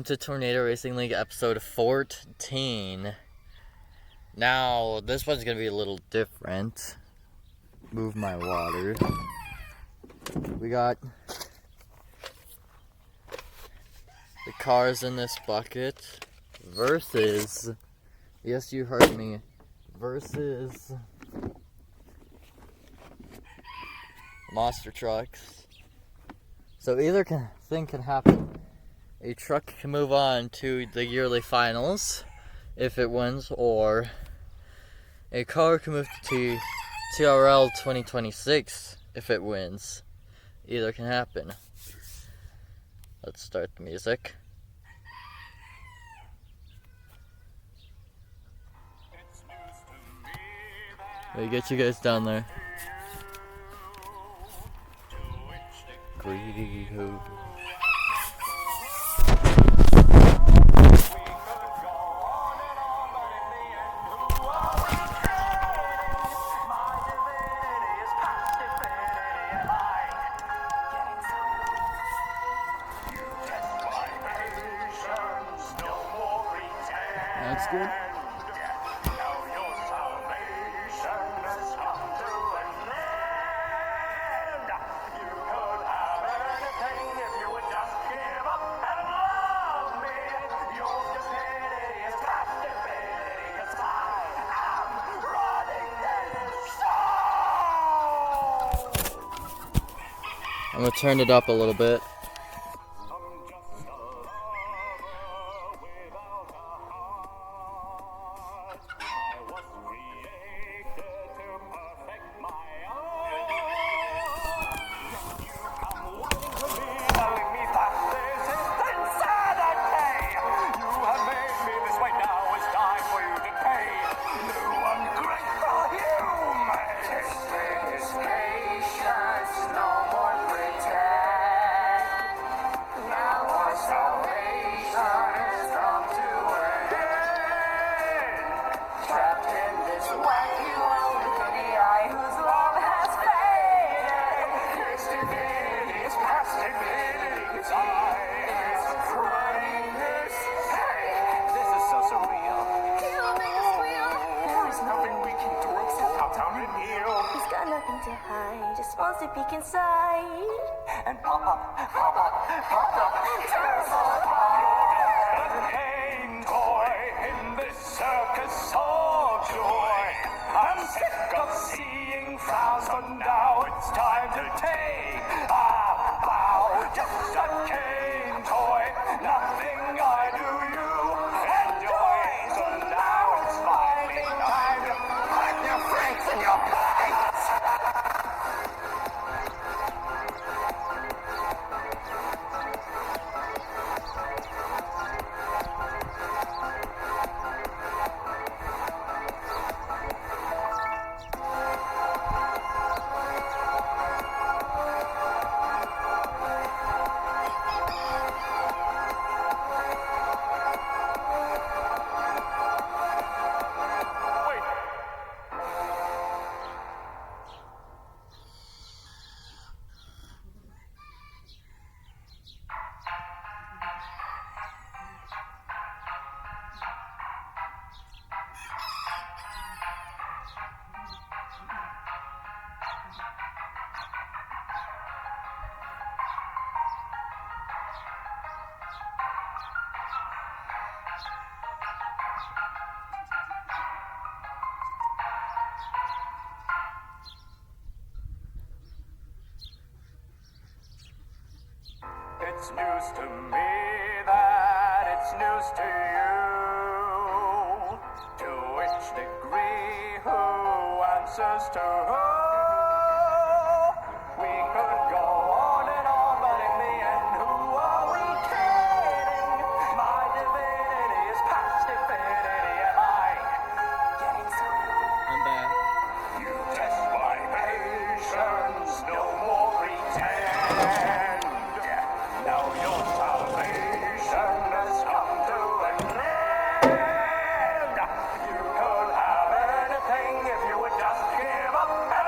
To Tornado Racing League episode 14. Now, this one's gonna be a little different. Move my water. We got the cars in this bucket versus, yes, you heard me, versus monster trucks. So either thing can happen. A truck can move on to the yearly finals if it wins, or a car can move to TRL 2026 if it wins. Either can happen. Let's start the music. Let me get you guys down there. Greedy who? That's good. I'm gonna turn it up a little bit. To hide, just wants to peek inside and pop up, a pain toy in this circus of joy. I'm sick of seeing frowns, but now it's time to take a bow. Just a cane toy, nothing I do you enjoy. So now it's finally time to put your freaks in your place. It's news to me that it's news to you. To which degree, who answers to who? We could go on and on, but in the end, who are we kidding? My divinity is past infinity. Am I getting somewhere? I'm back. You test my patience, no more pretend. Now your salvation has come to an end. You could have anything if you would just give up.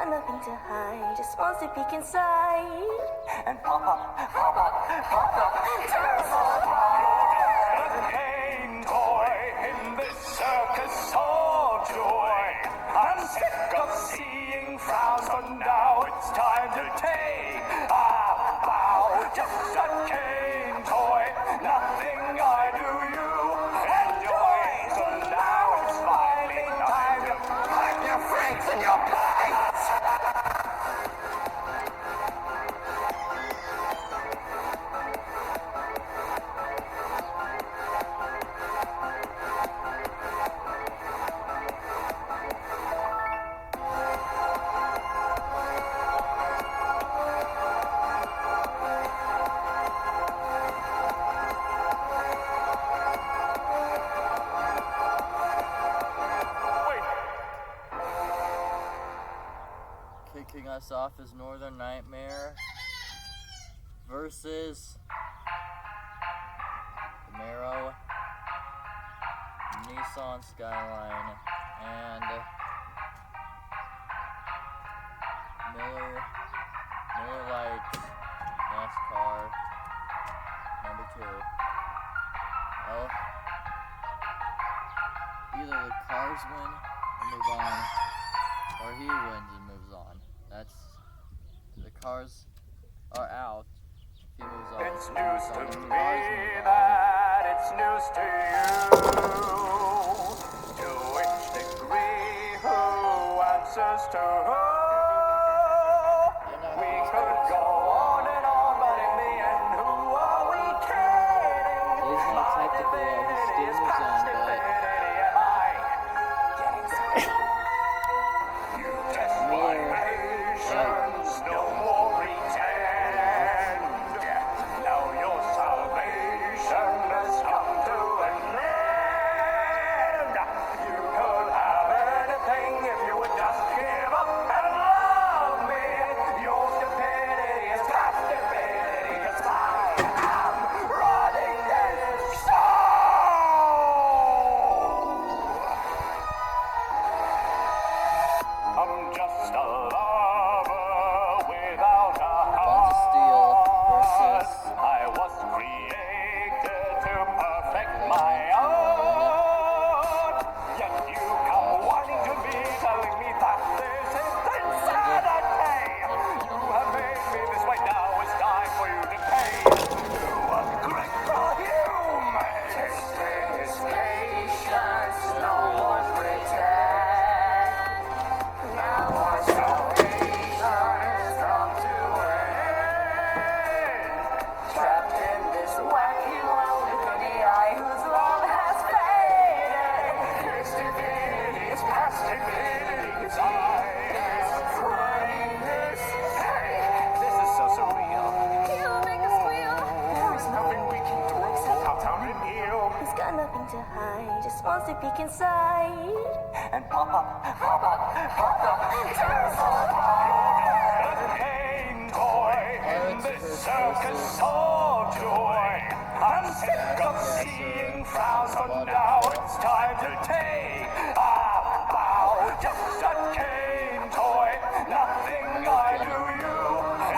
got nothing to hide, just wants to peek inside. And Papa, tears a pain toy in this circus of joy. I'm sick of seeing frowns, but now it's time to take a bow. Just a cane toy, nothing I do you enjoy. So now it's finally time to pack your freaks in your plates. Kicking us off is Northern Nightmare versus Camaro, Nissan Skyline, and Miller Lite NASCAR number 2. Well, either the cars win and move on, or he wins and moves on. That's, the cars are out. He moves on. It's news to me that it's news to you. To which degree, who answers to who? We could go on and on, but in the end, who are we kidding? He's not My technically out. He divinity still is moves past on, but infinity. Am I getting sick? You test my patience, no more pretend. Now your salvation has come to an end. You could have anything if you would just give up and love me. Your stupidity is past stupidity, 'cause I am running this show. I'm just a lover without a Buns of Steel heart. versus I was created to perfect my art. Yet you come wanting to me, telling me that this is insanity. You have made me this way, now it's time for you to pay. To a great perfume. Testing his patience, no more pretend. Now our salvation has come to an end. Trapped in this wacky world, infinity, whose love has faded. His divinity is past infinity, 'cause I am running this. Hey, this is so surreal. You make us squeal. There is nothing we can do except out out and heal. He's got nothing to hide, just wants to peek inside. And Papa, tears a pain toy in this circus of joy. I'm sick of seeing frowns, but now it's time to take a bow. Just a cane toy, nothing I do you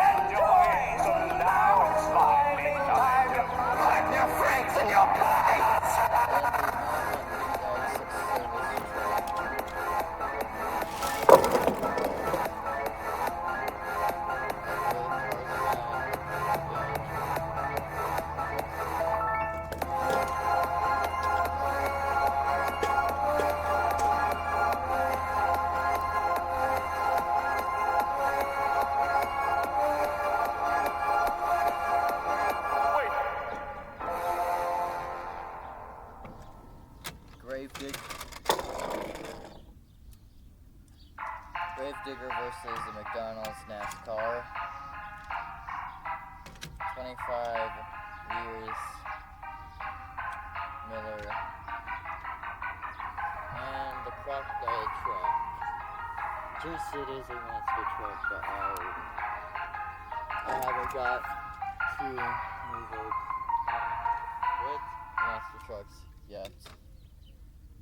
enjoy. So now it's finally time to pack your freaks in your plates. Gravedigger versus the McDonald's NASCAR. 25 years. Miller. And the crocodile truck. Just it is a monster truck, but I haven't got to move it with monster trucks yet.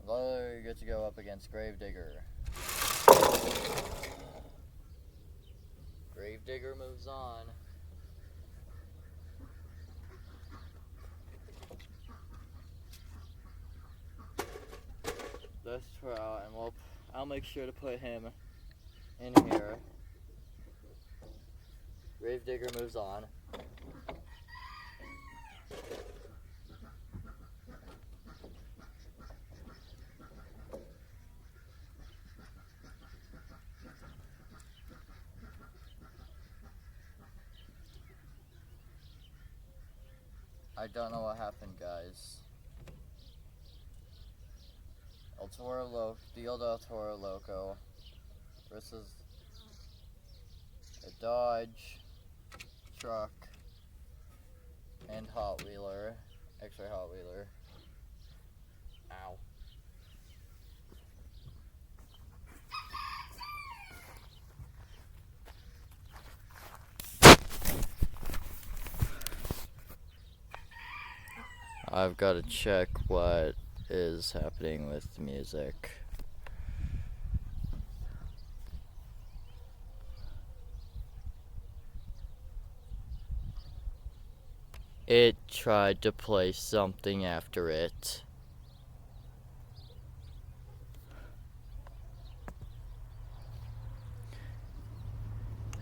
Although you're good to go up against Gravedigger. moves on. Let's try out, and I'll make sure to put him in here. Gravedigger moves on. I don't know what happened, guys. The old El Toro Loco versus a Dodge truck and Hot Wheeler, X-Ray Hot Wheeler. Ow. I've got to check what is happening with the music. It tried to play something after it.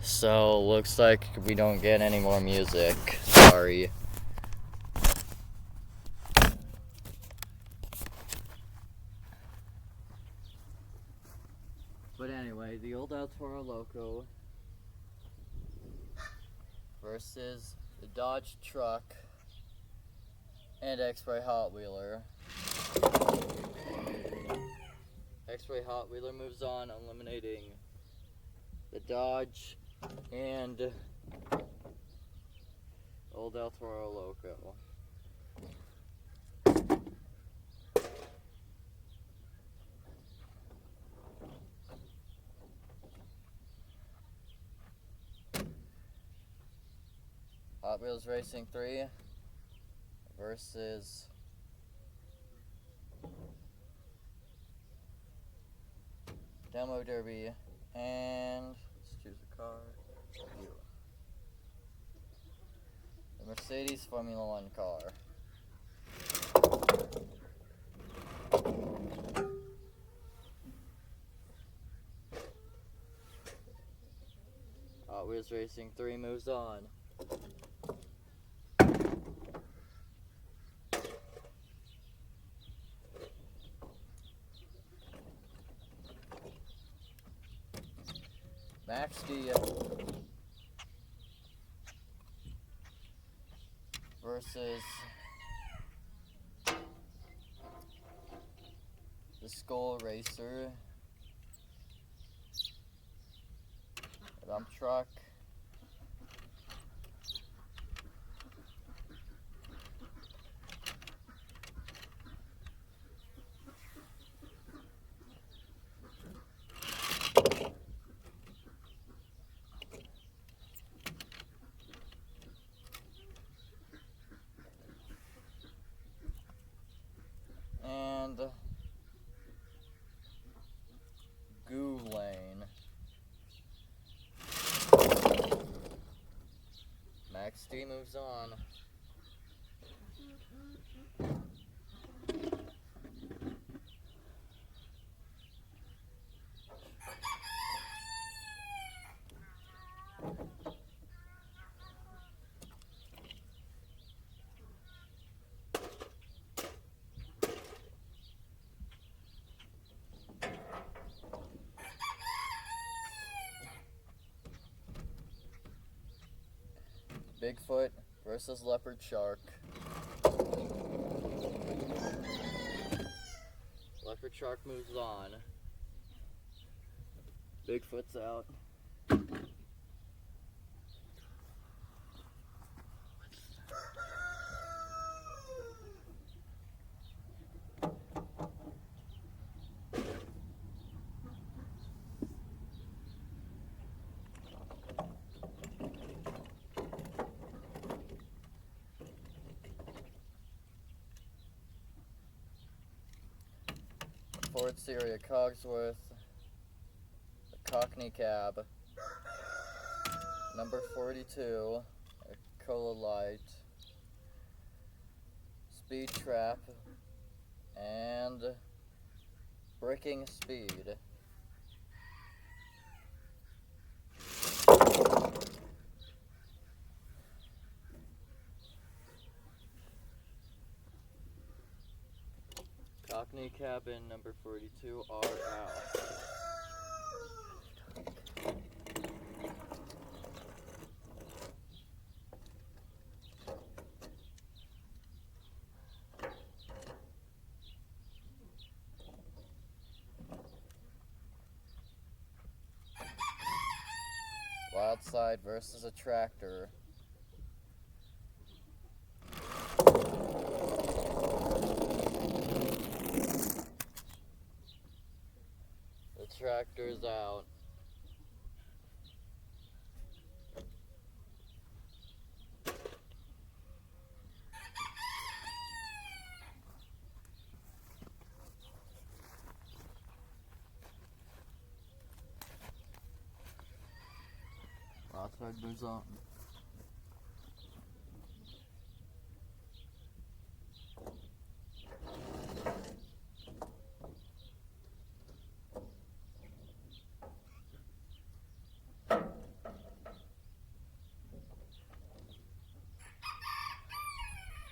So, looks like we don't get any more music. Sorry. But anyway, the old El Toro Loco versus the Dodge truck and X-Ray Hot Wheeler. X-Ray Hot Wheeler moves on, eliminating the Dodge and old El Toro Loco. Hot Wheels Racing 3 versus Demo Derby, and let's choose a car. The Mercedes Formula One car. Hot Wheels Racing 3 moves on. Max D versus the Skull Racer, a dump truck, and Goo Lane. Max D moves on. Bigfoot versus Leopard Shark. Leopard Shark moves on. Bigfoot's out. Ford Sierra Cogsworth, the Cockney Cab, Number 42, a Cola Light, Speed Trap, and Breaking Speed. Cockney Cabin number 42 are out. Wild Side versus a tractor. The tractor's out. Wild Side moves on.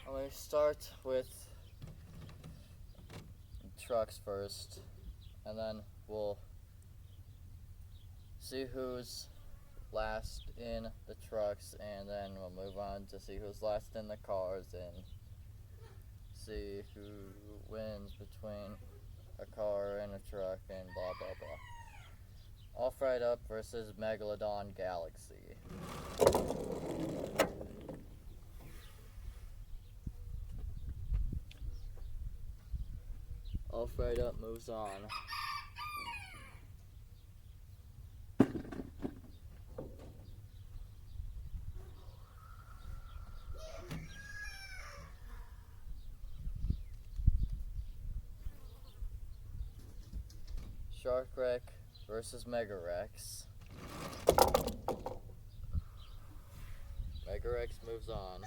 I'm going to start with trucks first, and then we'll see who's last in the trucks, and then we'll move on to see who's last in the cars and see who wins between a car and a truck and blah blah blah. All Fried Up versus Megalodon Galaxy. All Fried Up moves on. Shark Wreck versus Mega Rex. Mega Rex moves on.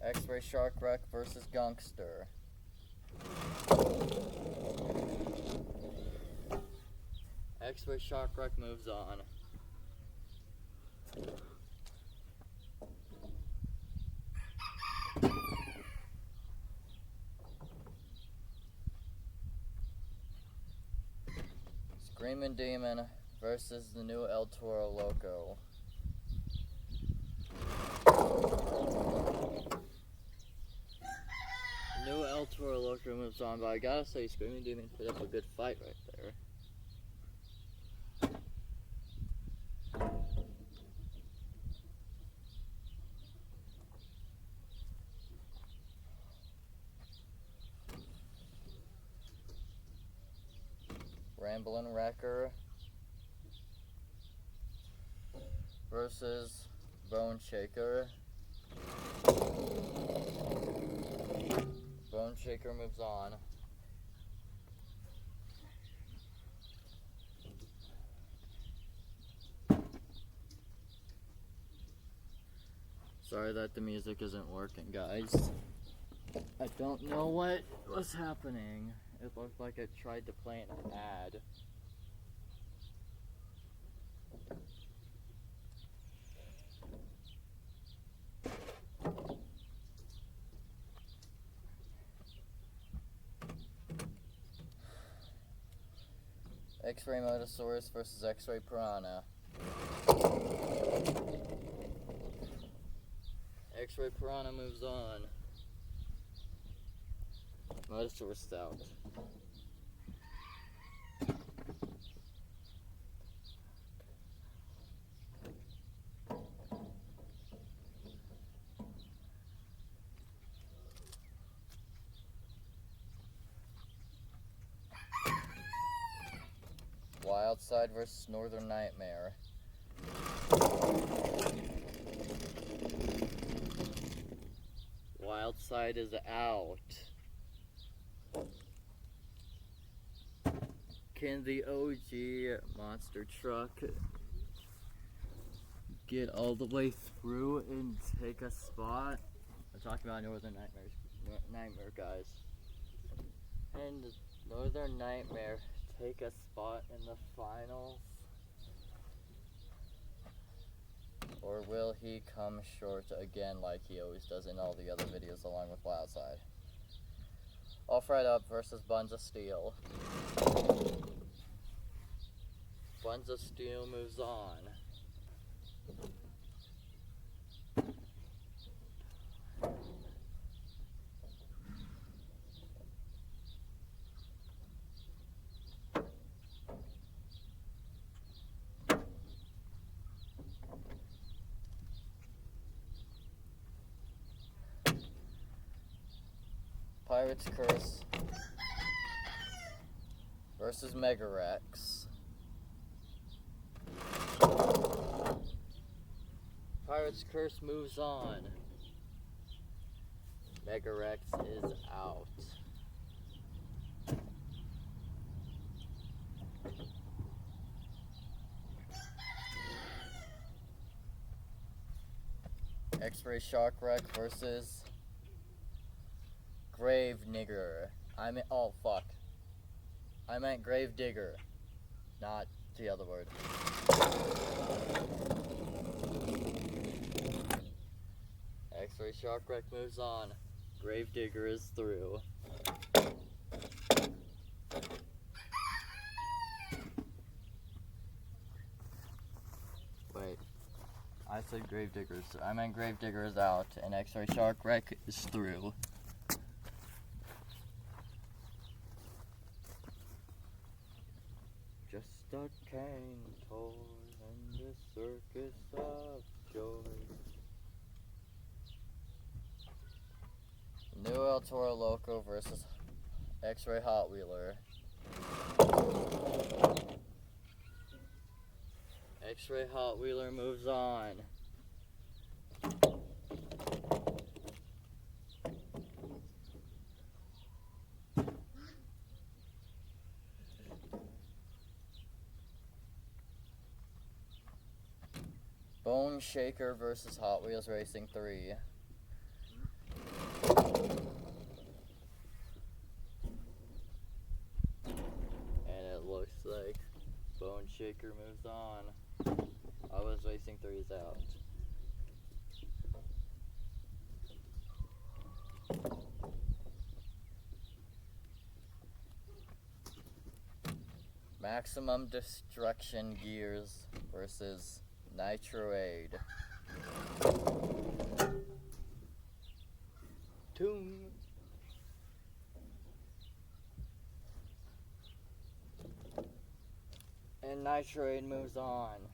X-Ray Shark Wreck versus Gunkster. X-Ray Shark Wreck moves on. Screamin' Demon versus the new El Toro Loco. New El Toro Loco moves on, but I gotta say, Screamin' Demon put up a good fight right there. Ramblin' Wrecker versus Bone Shaker. Bone Shaker moves on. Sorry that the music isn't working, guys. I don't know what was happening. It looked like it tried to play an ad. X-Ray Motosaurus versus X-Ray Piranha. X-Ray Piranha moves on. Motosaurus is out. Wild Side versus Northern Nightmare. Wild side is out. Can the OG monster truck get all the way through and take a spot? I'm talking about Northern Nightmare, guys. And Northern Nightmare take a spot in the finals? Or will he come short again like he always does in all the other videos along with Wildside? Off Right Up versus Buns of Steel. Buns of Steel moves on. Pirate's Curse versus Mega Rex. Pirate's Curse moves on. Mega Rex is out. X-Ray Shark Wreck versus Grave Nigger. Oh fuck. I meant Grave Digger, not the other word. X-Ray Shark Wreck moves on. Grave Digger is through. Wait. I said Grave Diggers. I meant Grave Digger is out, and X-Ray Shark Wreck is through. Just a cane toy in the circus of joy. New El Toro Loco versus X-Ray Hot Wheeler. X-Ray Hot Wheeler moves on. Bone Shaker versus Hot Wheels Racing 3. And it looks like Bone Shaker moves on. Hot Wheels Racing 3 is out. Maximum Destruction Gears versus Nitroade. Toon. And Nitroade moves on.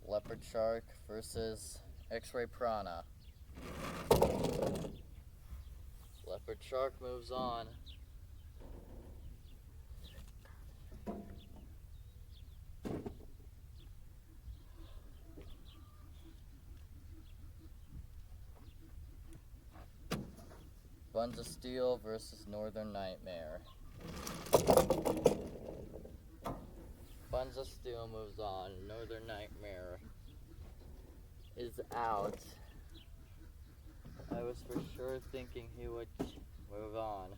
Leopard Shark versus X-Ray Piranha. Leopard Shark moves on. Buns of Steel versus Northern Nightmare. Buns of Steel moves on. Northern Nightmare is out. I was for sure thinking he would move on.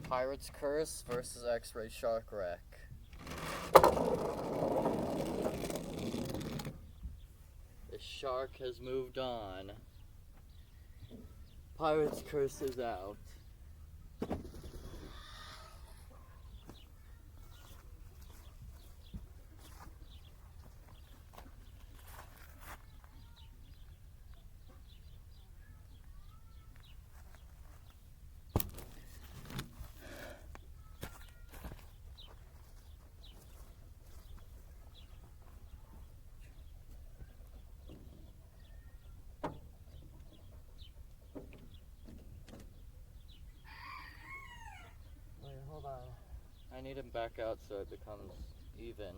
Pirate's Curse versus X-Ray Shark Wreck. The shark has moved on. Pirate's Curse is out. I need him back out so it becomes even.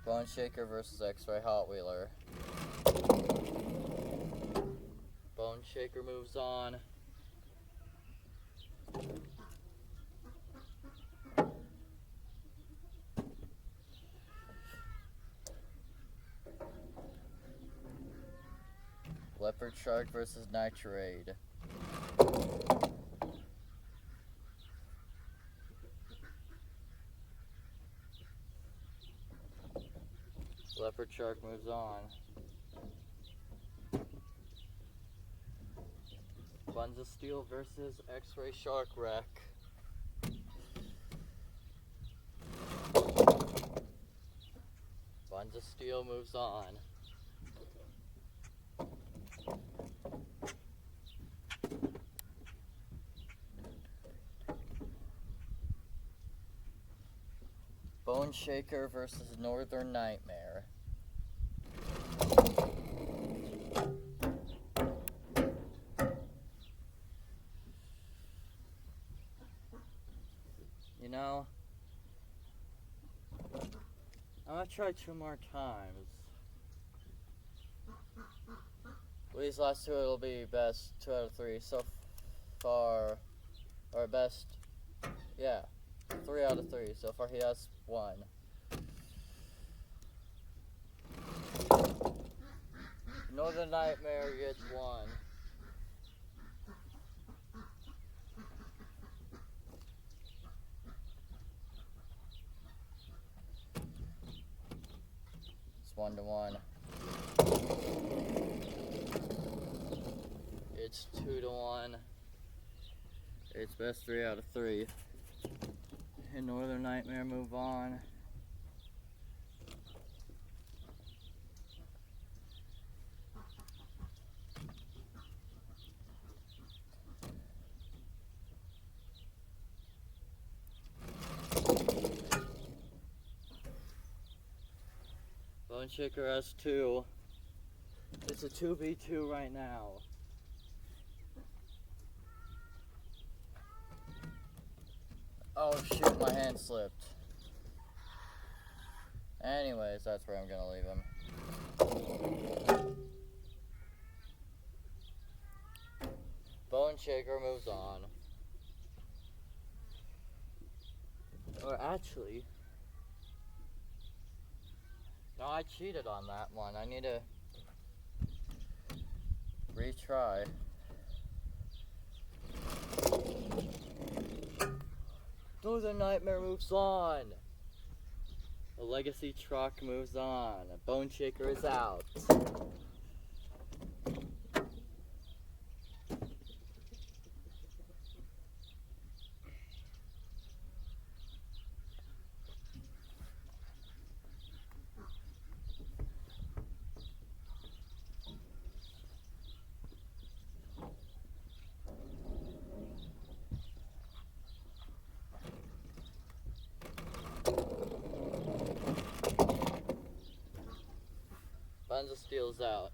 Bone Shaker versus X-Ray Hot Wheeler. Bone Shaker moves on. Leopard Shark versus Nitrade. Leopard Shark moves on. Buns of Steel versus X-Ray Shark Wreck. Buns of Steel moves on. Bone Shaker versus Northern Nightmare. You know, I'm gonna try 2 more times. These last 2 will be best 2 out of 3 so far, or best, yeah, 3 out of 3 so far. He has 1. Northern Nightmare gets 1. It's 1-1. It's 2-1. It's best 3 out of 3. And Northern Nightmare move on. Bone Shaker has 2. It's a 2v2 right now. Oh shoot, my hand slipped. Anyways, that's where I'm gonna leave him. Bone Shaker moves on. Or actually, no, I cheated on that one. I need to retry. Northern Nightmare moves on. The Legacy Truck moves on. Bone Shaker is out. Buns of Steel's out.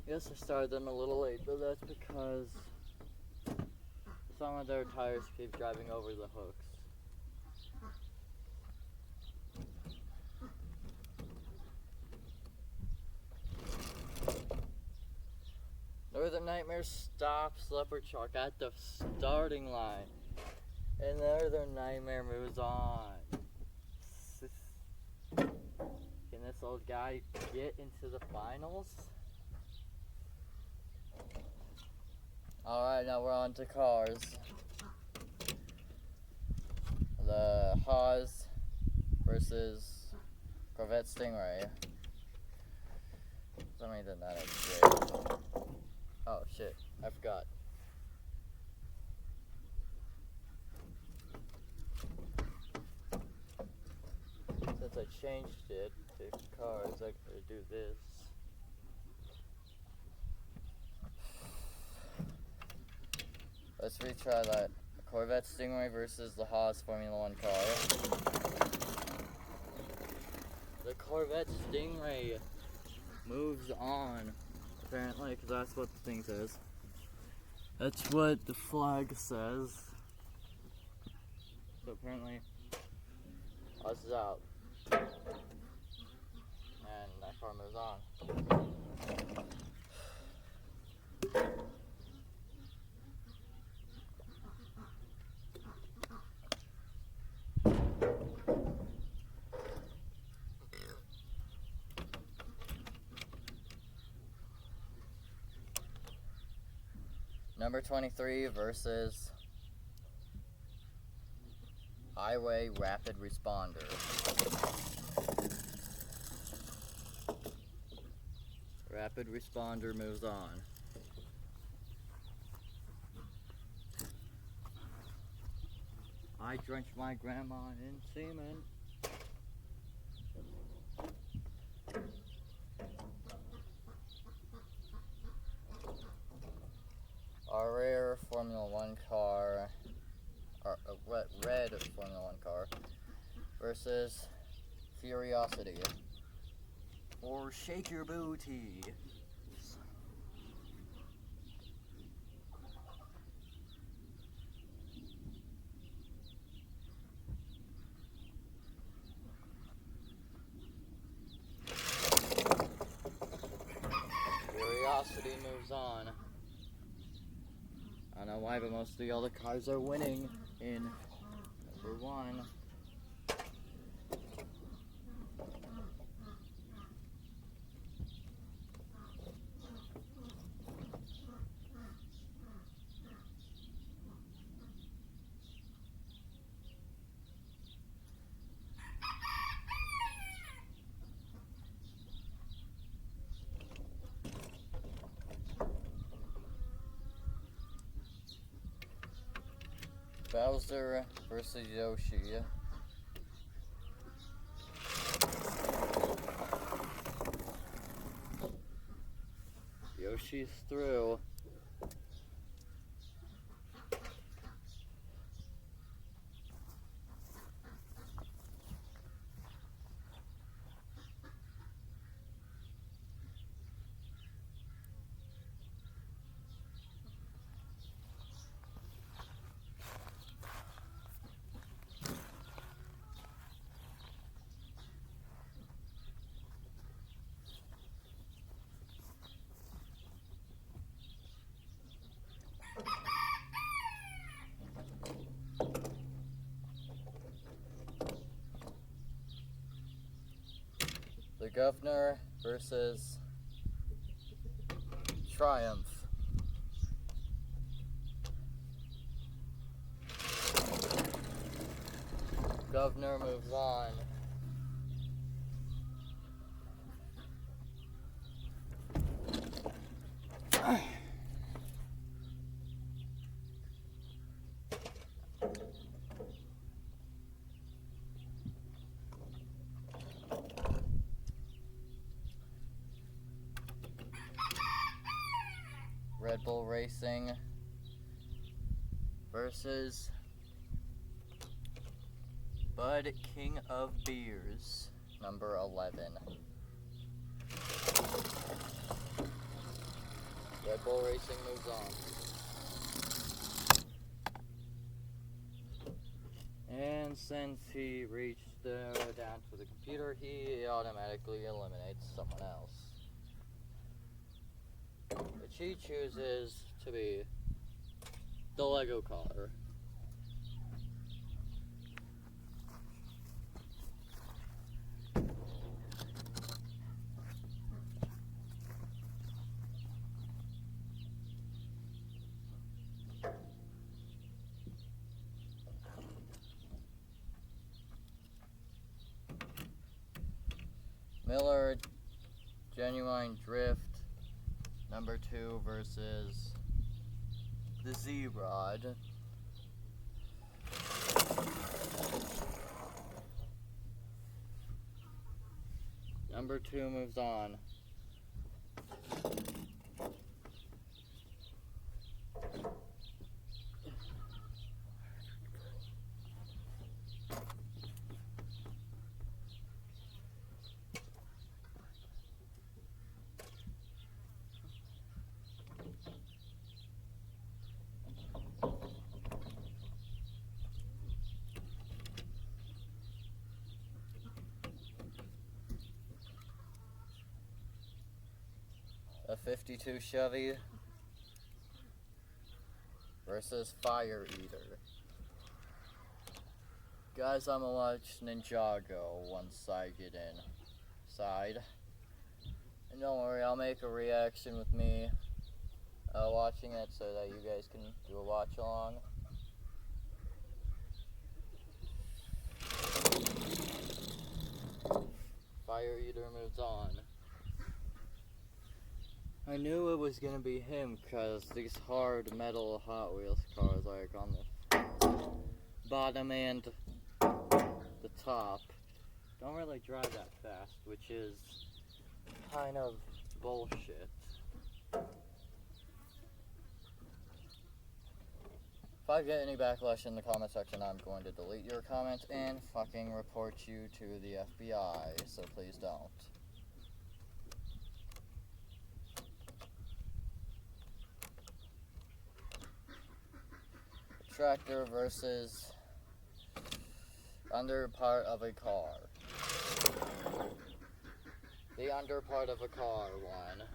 Yes, I started them a little late, but that's because some of their tires keep driving over the hooks. Northern Nightmare stops Leopard Shark at the starting line, and Northern Nightmare moves on. Can this old guy get into the finals? Alright, now we're on to cars. The Haas versus Corvette Stingray. Somebody did that great. Oh shit, I forgot. Since I changed it to cars, I could do this. Let's retry that. Corvette Stingray versus the Haas Formula 1 car. The Corvette Stingray moves on, apparently, because that's what the thing says. That's what the flag says. So apparently, us is out. And that car moves on. Number 23 versus Highway Rapid Responder. Rapid Responder moves on. I drenched my grandma in semen. Our rare Formula One car, or a red Formula One car, versus Curiosity, or Shake Your Booty. Curiosity moves on. I don't know why, but most of the other cars are winning in number 1. Bowser versus Yoshi. Yoshi's through. The Governor versus Triumph. Governor moves on. Red Bull Racing versus Bud King of Beers, number 11. Red Bull Racing moves on. And since he reached down to the computer, he automatically eliminates someone else. Which he chooses to be the Lego car. Miller Genuine Drift number 2 versus the Z-Rod. Number 2 moves on. A 52 Chevy versus Fire Eater. Guys, I'm gonna watch Ninjago once I get inside. And don't worry, I'll make a reaction with me watching it so that you guys can do a watch along. Fire Eater moves on. I knew it was gonna be him because these hard metal Hot Wheels cars, like on the bottom and the top, don't really drive that fast, which is kind of bullshit. If I get any backlash in the comment section, I'm going to delete your comment and fucking report you to the FBI, so please don't. Tractor versus under part of a car. The under part of a car one.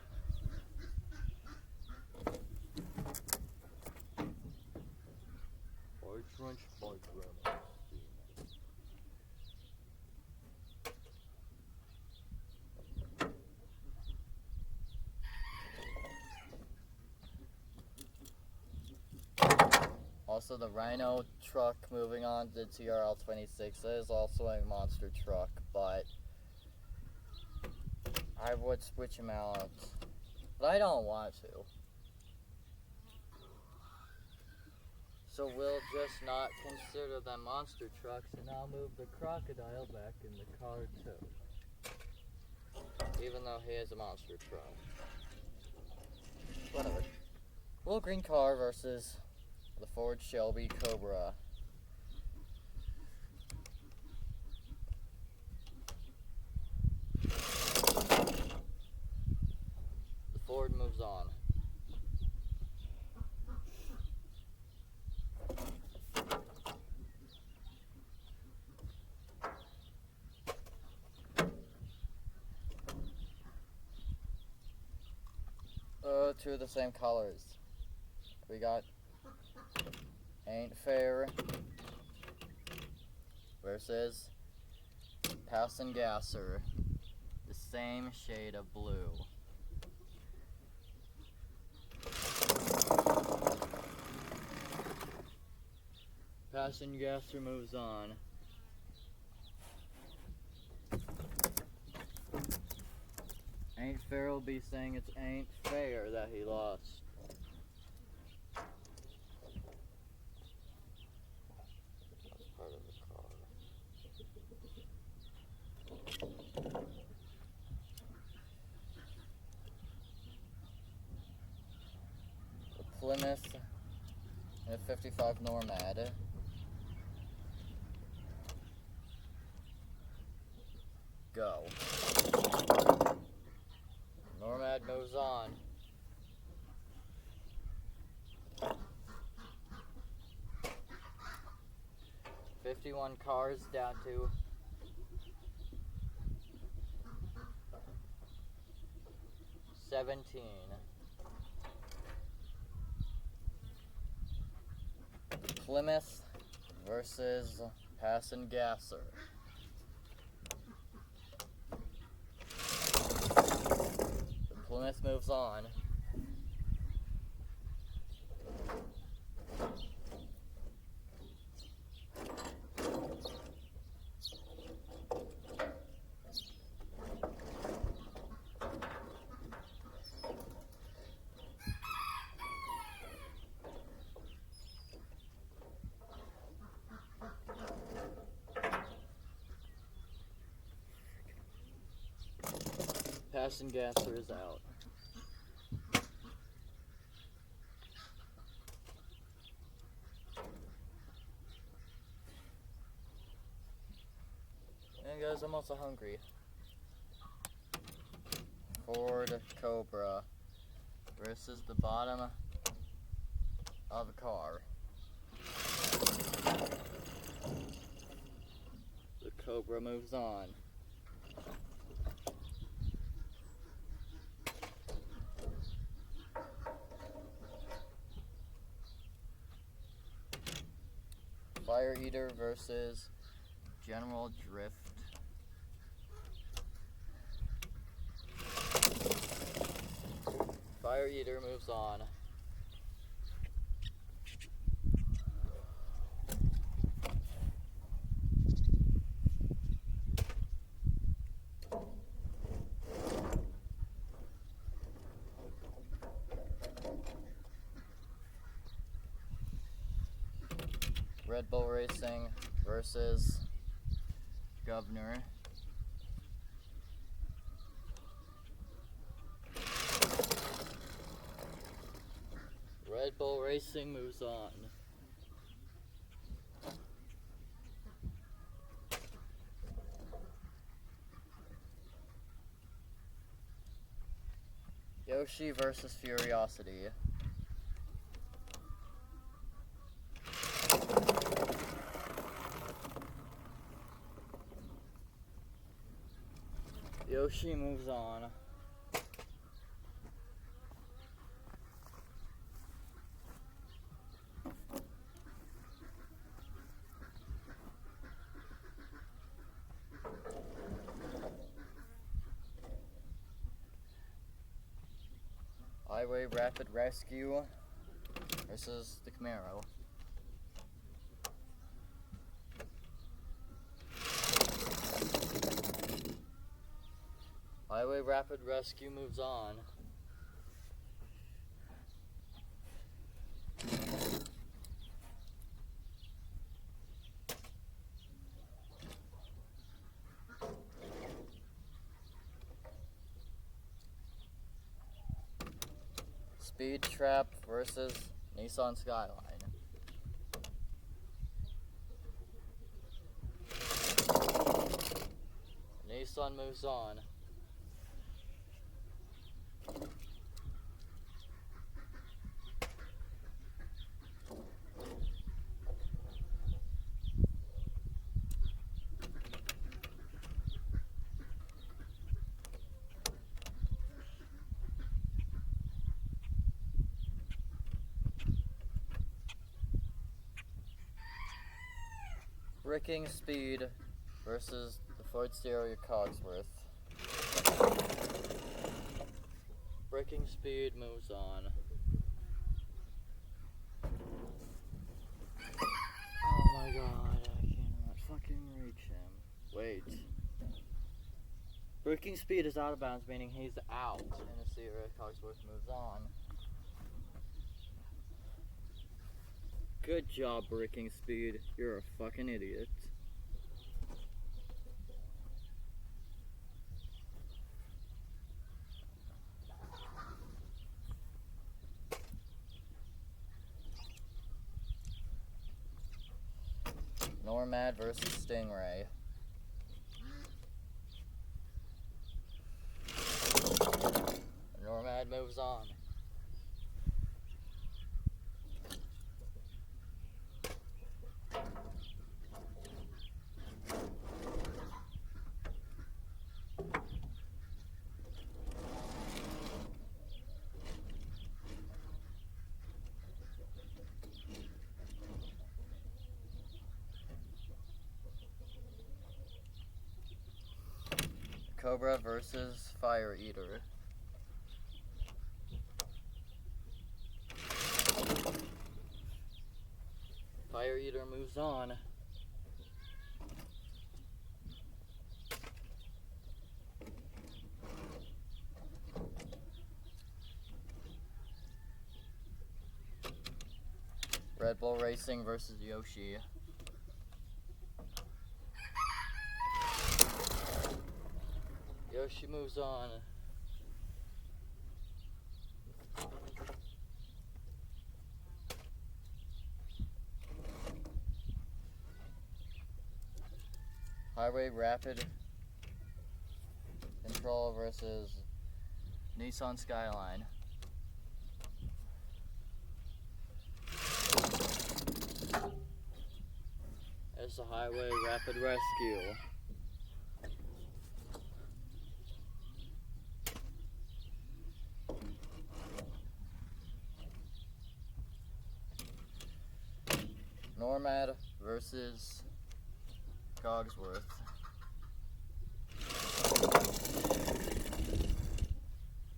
Also, the Rhino truck moving on to TRL-26 is also a monster truck, but I would switch him out, but I don't want to. So we'll just not consider them monster trucks, and I'll move the crocodile back in the car too. Even though he is a monster truck. Whatever. Little green car versus the Ford Shelby Cobra. The Ford moves on. Two of the same colors. We got Ain't Fair versus Passin' Gasser, the same shade of blue. Passin' Gasser moves on. Ain't Fair will be saying it's ain't fair that he lost. That's part of the car. The Plymouth and a 55 Nomad. Go. Nomad moves on. $51 cars down to $17. The Plymouth versus Passin' Gasser. Plymouth moves on. Passin' Gasser is out. And guys, I'm also hungry. Ford Cobra versus the bottom of a car. The Cobra moves on. Fire Eater versus General Drift. Fire Eater moves on. Red Bull Racing versus Governor. Red Bull Racing moves on. Yoshi versus Furiosity. Yoshi moves on. Highway Rapid Rescue versus the Camaro. Highway Rapid Rescue moves on. Speed Trap versus Nissan Skyline. Nissan moves on. Bricking Speed versus the Ford Stereo Cogsworth. Bricking Speed moves on. Oh my god, I cannot fucking reach him. Wait. Bricking Speed is out of bounds, meaning he's out, and the Stereo Cogsworth moves on. Good job, Bricking Speed. You're a fucking idiot. Nomad versus Stingray. Nomad moves on. Cobra versus Fire Eater. Fire Eater moves on. Red Bull Racing versus Yoshi. Yoshi moves on. Highway Rapid Control versus Nissan Skyline. There's the Highway Rapid Rescue. Nomad versus Cogsworth.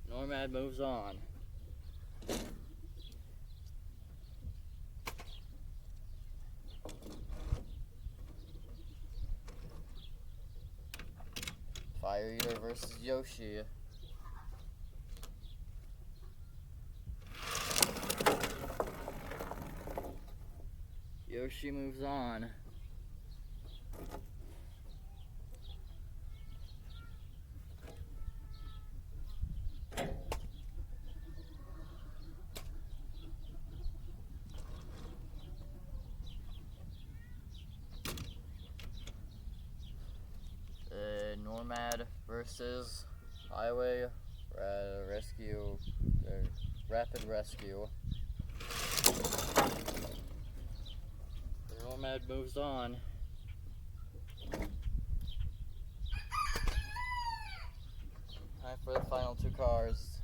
Nomad moves on. Fire Eater versus Yoshi. Yoshi moves on. Nomad versus Highway Rescue, Rapid Rescue. Nomad moves on. Time for the final two cars.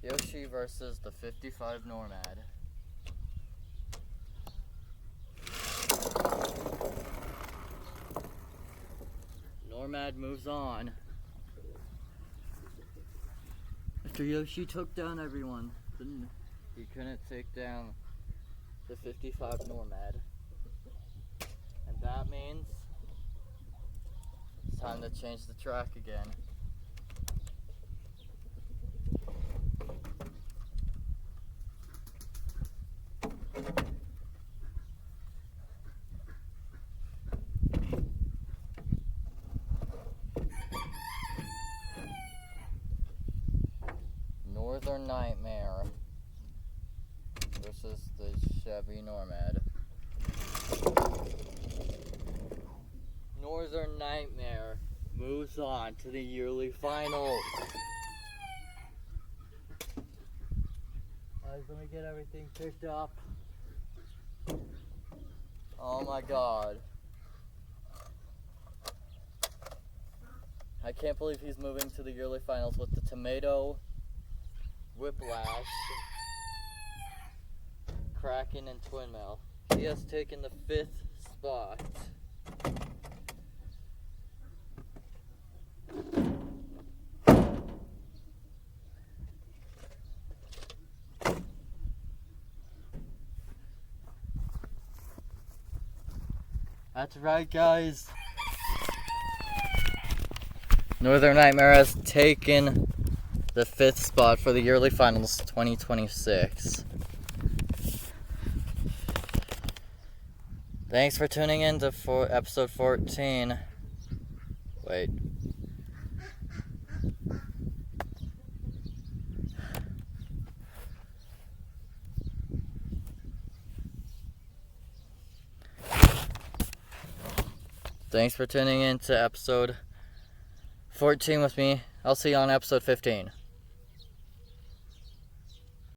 Yoshi versus the 55 Nomad. Nomad moves on. After Yoshi took down everyone, he couldn't take down the 55 Nomad. And that means it's time to change the track again. Northern Nightmare versus the Chevy Nomad. Northern Nightmare moves on to the yearly finals. Let me get everything picked up. Oh my god. I can't believe he's moving to the yearly finals with the Tomato, Whiplash, Kraken, and Twin Mail. He has taken the 5th spot. That's right, guys. Northern Nightmare has taken the 5th spot for the yearly finals 2026. Thanks for tuning in to episode 14. Wait. Thanks for tuning in to episode 14 with me. I'll see you on episode 15.